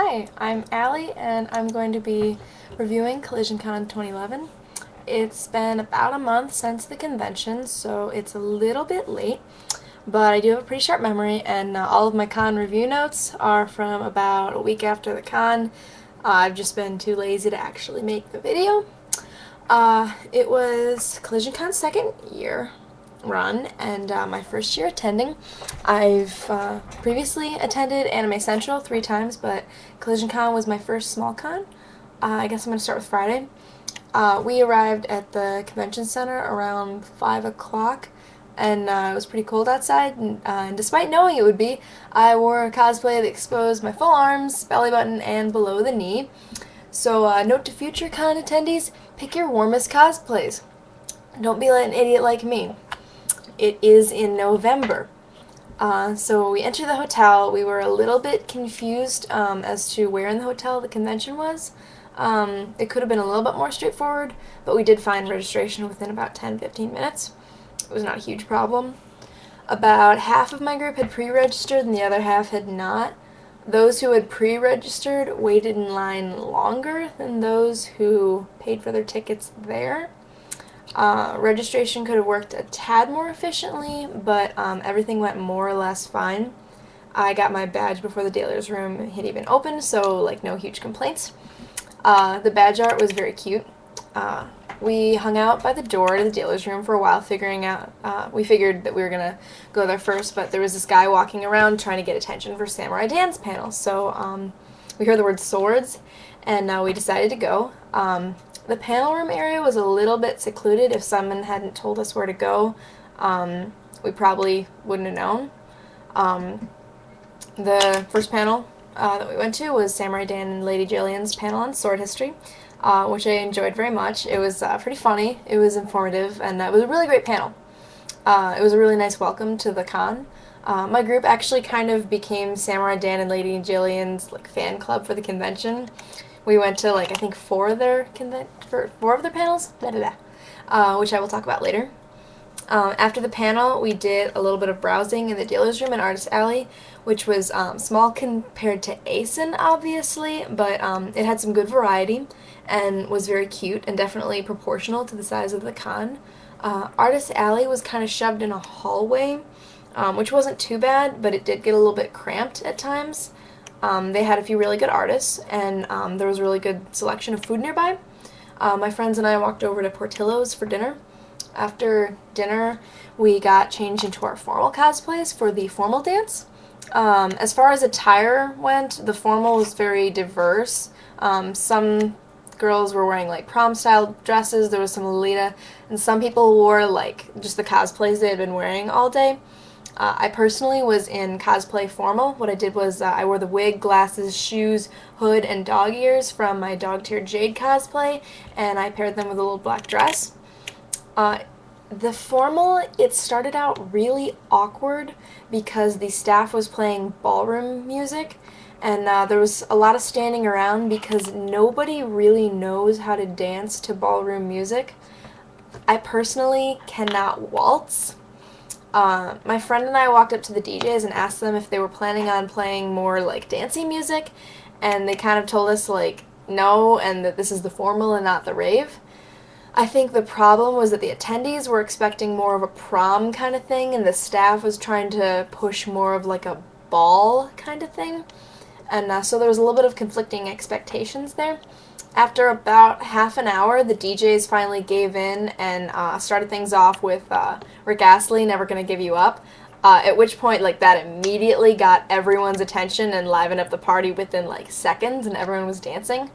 Hi, I'm Allie, and I'm going to be reviewing Kollisioncon 2011. It's been about a month since the convention, so it's a little bit late, but I do have a pretty sharp memory, and all of my con review notes are from about a week after the con. I've just been too lazy to actually make the video. It was Kollisioncon's second year run and my first year attending. I've previously attended Anime Central 3 times, but Kollisioncon was my first small con. I guess I'm going to start with Friday. We arrived at the convention center around 5 o'clock, and it was pretty cold outside, and despite knowing it would be, I wore a cosplay that exposed my full arms, belly button, and below the knee. So note to future con attendees, pick your warmest cosplays. Don't be an idiot like me. It is in November. So we entered the hotel. We were a little bit confused as to where in the hotel the convention was. It could have been a little bit more straightforward, but we did find registration within about 10-15 minutes. It was not a huge problem. About half of my group had pre-registered and the other half had not. Those who had pre-registered waited in line longer than those who paid for their tickets there. Registration could have worked a tad more efficiently, but everything went more or less fine. I got my badge before the dealer's room had even opened, so no huge complaints. The badge art was very cute. We hung out by the door to the dealer's room for a while, we figured that we were going to go there first, but there was this guy walking around trying to get attention for Samurai Dan's panel, so we heard the word swords, and we decided to go. The panel room area was a little bit secluded. If someone hadn't told us where to go, we probably wouldn't have known. The first panel that we went to was Samurai Dan and Lady Jillian's panel on sword history, which I enjoyed very much. It was pretty funny, it was informative, and it was a really great panel. It was a really nice welcome to the con. My group actually kind of became Samurai Dan and Lady Jillian's fan club for the convention. We went to I think four of their panels, which I will talk about later. After the panel, we did a little bit of browsing in the dealer's room and artist alley, which was small compared to ASIN, obviously, but it had some good variety and was very cute and definitely proportional to the size of the con. Artist alley was kind of shoved in a hallway, which wasn't too bad, but it did get a little bit cramped at times. They had a few really good artists, and there was a really good selection of food nearby. My friends and I walked over to Portillo's for dinner. After dinner, we got changed into our formal cosplays for the formal dance. As far as attire went, the formal was very diverse. Some girls were wearing prom-style dresses, there was some Lolita, and some people wore just the cosplays they had been wearing all day. I personally was in cosplay formal. What I did was I wore the wig, glasses, shoes, hood, and dog ears from my dog-tiered Jade cosplay, and I paired them with a little black dress. The formal, it started out really awkward because the staff was playing ballroom music, and there was a lot of standing around because nobody really knows how to dance to ballroom music. I personally cannot waltz. My friend and I walked up to the DJs and asked them if they were planning on playing more dancey music, and they kind of told us no, and that this is the formal and not the rave. I think the problem was that the attendees were expecting more of a prom kind of thing, and the staff was trying to push more of a ball kind of thing, and so there was a little bit of conflicting expectations there. After about half an hour, the DJs finally gave in and started things off with Rick Astley, Never Gonna Give You Up, at which point that immediately got everyone's attention and livened up the party within seconds, and everyone was dancing.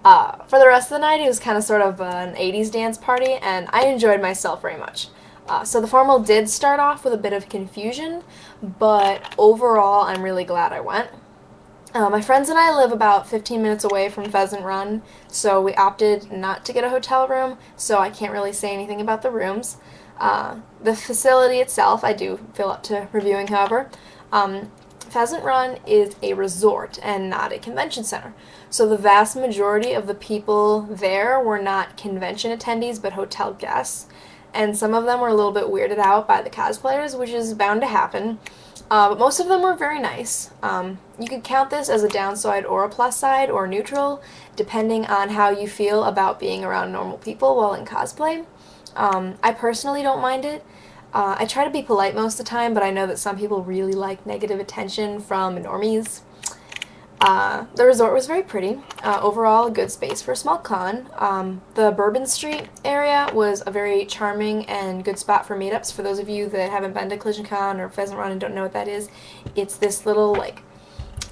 For the rest of the night, it was kind of sort of an 80s dance party, and I enjoyed myself very much. So the formal did start off with a bit of confusion, but overall I'm really glad I went. My friends and I live about 15 minutes away from Pheasant Run, so we opted not to get a hotel room, so I can't really say anything about the rooms. The facility itself, I do feel up to reviewing, however. Pheasant Run is a resort and not a convention center, so the vast majority of the people there were not convention attendees but hotel guests, and some of them were a little bit weirded out by the cosplayers, which is bound to happen. But most of them were very nice. You could count this as a downside or a plus side or neutral, depending on how you feel about being around normal people while in cosplay. I personally don't mind it. I try to be polite most of the time, but I know that some people really like negative attention from normies. The resort was very pretty. Overall, a good space for a small con. The Bourbon Street area was a very charming and good spot for meetups. For those of you that haven't been to Kollisioncon or Pheasant Run and don't know what that is, it's this little, like,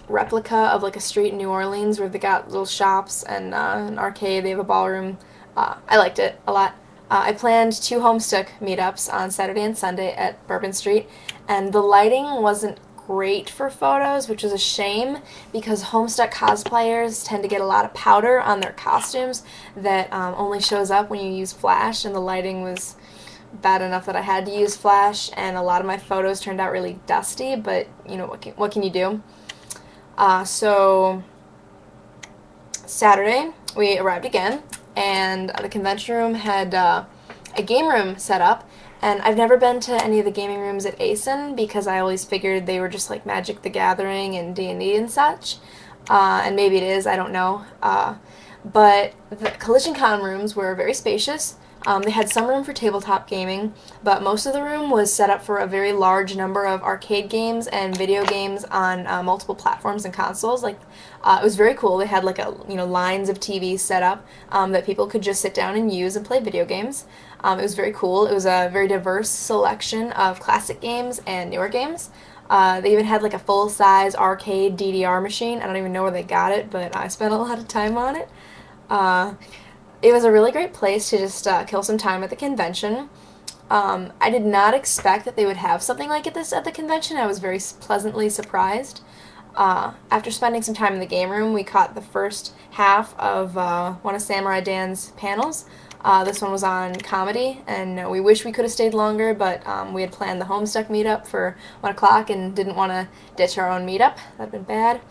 replica of, like, a street in New Orleans where they got little shops and an arcade. They have a ballroom. I liked it a lot. I planned 2 Homestuck meetups on Saturday and Sunday at Bourbon Street, and the lighting wasn't great for photos, which was a shame because Homestuck cosplayers tend to get a lot of powder on their costumes that only shows up when you use flash, and the lighting was bad enough that I had to use flash, and a lot of my photos turned out really dusty, but you know, what can you do? So Saturday we arrived again, and the convention room had a game room set up. And I've never been to any of the gaming rooms at ASIN because I always figured they were just like Magic the Gathering and D&D and such. And maybe it is, I don't know. But the Kollisioncon rooms were very spacious. They had some room for tabletop gaming, but most of the room was set up for a very large number of arcade games and video games on multiple platforms and consoles. Like, it was very cool. They had like lines of TVs set up that people could just sit down and use and play video games. It was very cool. It was a very diverse selection of classic games and newer games. They even had like a full-size arcade DDR machine. I don't even know where they got it, but I spent a lot of time on it. It was a really great place to just kill some time at the convention. I did not expect that they would have something like this at the convention. I was very pleasantly surprised. After spending some time in the game room, we caught the first half of one of Samurai Dan's panels. This one was on comedy, and we wish we could have stayed longer, but we had planned the Homestuck meetup for 1 o'clock and didn't want to ditch our own meetup. That'd been bad.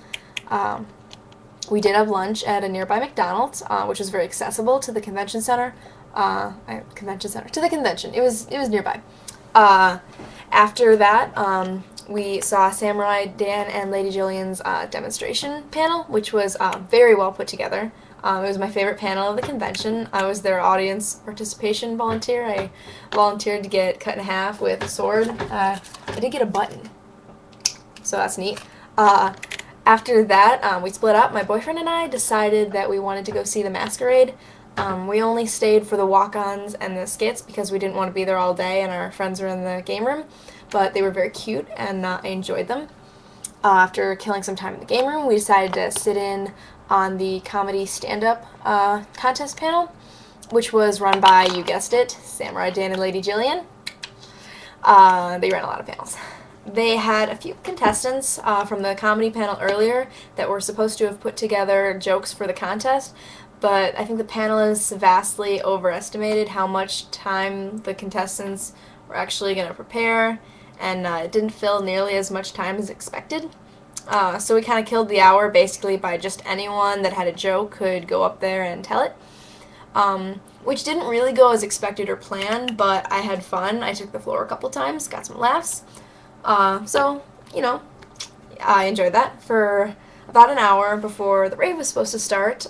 We did have lunch at a nearby McDonald's, which was very accessible to the convention center. To the convention. It was nearby. After that, we saw Samurai Dan and Lady Jillian's demonstration panel, which was very well put together. It was my favorite panel of the convention. I was their audience participation volunteer. I volunteered to get cut in half with a sword. I did get a button, so that's neat. After that, we split up. My boyfriend and I decided that we wanted to go see the masquerade. We only stayed for the walk-ons and the skits because we didn't want to be there all day and our friends were in the game room, but they were very cute and I enjoyed them. After killing some time in the game room, we decided to sit in on the comedy stand-up contest panel, which was run by, you guessed it, Samurai Dan and Lady Jillian. They ran a lot of panels. They had a few contestants from the comedy panel earlier that were supposed to have put together jokes for the contest, but I think the panelists vastly overestimated how much time the contestants were actually going to prepare, and it didn't fill nearly as much time as expected. So we kind of killed the hour basically by just anyone that had a joke could go up there and tell it, which didn't really go as expected or planned, but I had fun. I took the floor a couple times, got some laughs. So, you know, I enjoyed that. For about an hour before the rave was supposed to start,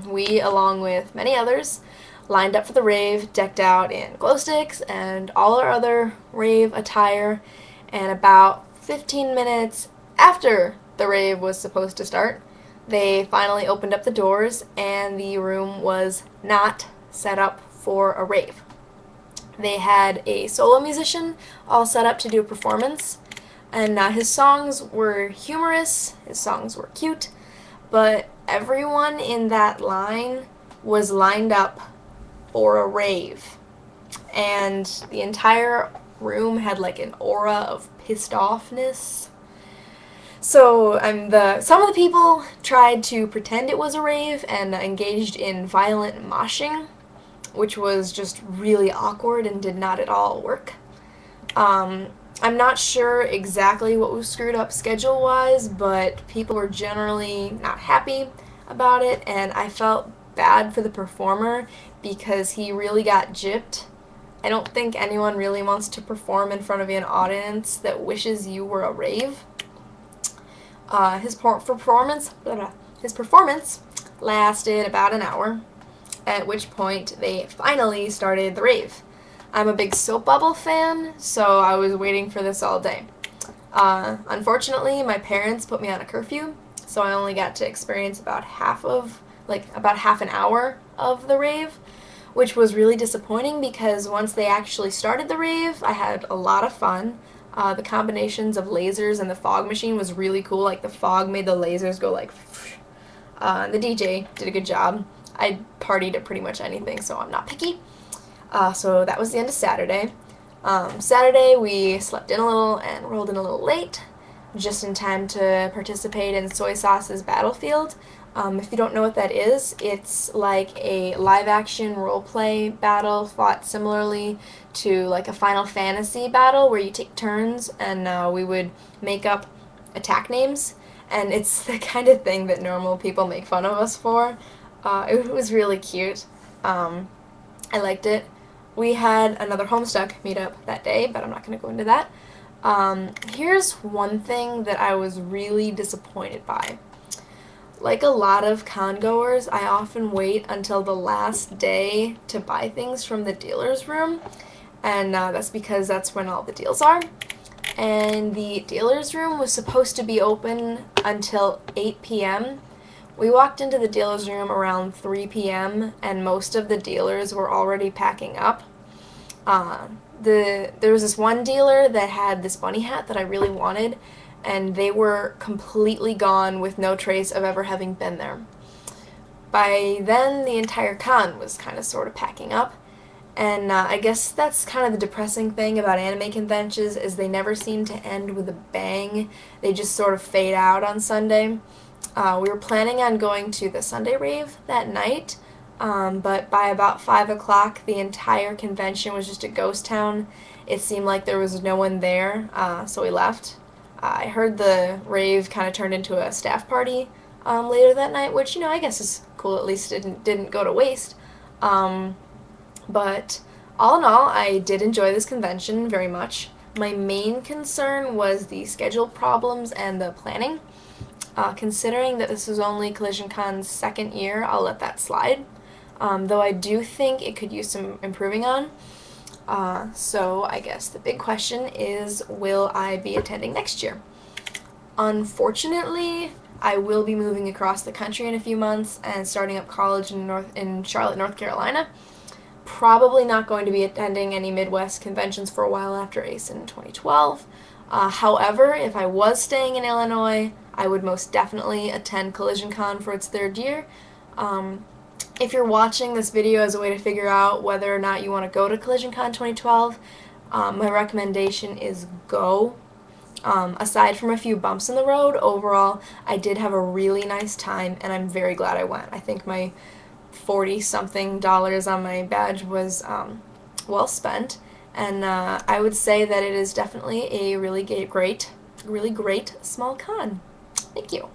we, along with many others, lined up for the rave, decked out in glow sticks and all our other rave attire, and about 15 minutes after the rave was supposed to start, they finally opened up the doors and the room was not set up for a rave. They had a solo musician all set up to do a performance, and his songs were humorous, his songs were cute, but everyone in that line was lined up for a rave, and the entire room had like an aura of pissed offness. So some of the people tried to pretend it was a rave and engaged in violent moshing, which was just really awkward and did not at all work. I'm not sure exactly what was screwed up schedule-wise, but people were generally not happy about it, and I felt bad for the performer because he really got gypped I don't think anyone really wants to perform in front of an audience that wishes you were a rave. His performance lasted about an hour, at which point they finally started the rave. I'm a big soap bubble fan, so I was waiting for this all day. Unfortunately, my parents put me on a curfew, so I only got to experience about half an hour of the rave, which was really disappointing because once they actually started the rave, I had a lot of fun. The combinations of lasers and the fog machine was really cool. Like, the fog made the lasers go like, the DJ did a good job. I partied at pretty much anything, so I'm not picky. So that was the end of Saturday. Saturday we slept in a little and rolled in a little late, just in time to participate in Soy Sauce's Battlefield. If you don't know what that is, it's like a live-action role-play battle fought similarly to like a Final Fantasy battle where you take turns and we would make up attack names, and it's the kind of thing that normal people make fun of us for. It was really cute. I liked it. We had another Homestuck meetup that day, but I'm not going to go into that. Here's one thing that I was really disappointed by. Like a lot of con goers, I often wait until the last day to buy things from the dealer's room, and that's because that's when all the deals are. And the dealer's room was supposed to be open until 8 p.m. We walked into the dealer's room around 3 p.m. and most of the dealers were already packing up. There was this one dealer that had this bunny hat that I really wanted, and they were completely gone with no trace of ever having been there. By then, the entire con was kind of sort of packing up, and I guess that's kind of the depressing thing about anime conventions is they never seem to end with a bang. They just sort of fade out on Sunday. We were planning on going to the Sunday rave that night, but by about 5 o'clock, the entire convention was just a ghost town. It seemed like there was no one there, so we left. I heard the rave kind of turned into a staff party later that night, which, you know, I guess is cool. At least it didn't go to waste. But all in all, I did enjoy this convention very much. My main concern was the schedule problems and the planning. Considering that this was only Collisioncon's second year, I'll let that slide. Though I do think it could use some improving on. So I guess the big question is, will I be attending next year? Unfortunately, I will be moving across the country in a few months and starting up college in Charlotte, North Carolina. Probably not going to be attending any Midwest conventions for a while after ACE in 2012. However, if I was staying in Illinois, I would most definitely attend Kollisioncon for its third year. If you're watching this video as a way to figure out whether or not you want to go to Kollisioncon 2012, my recommendation is go. Aside from a few bumps in the road, overall, I did have a really nice time, and I'm very glad I went. I think my $40-something on my badge was well spent, and I would say that it is definitely a really great small con. Thank you.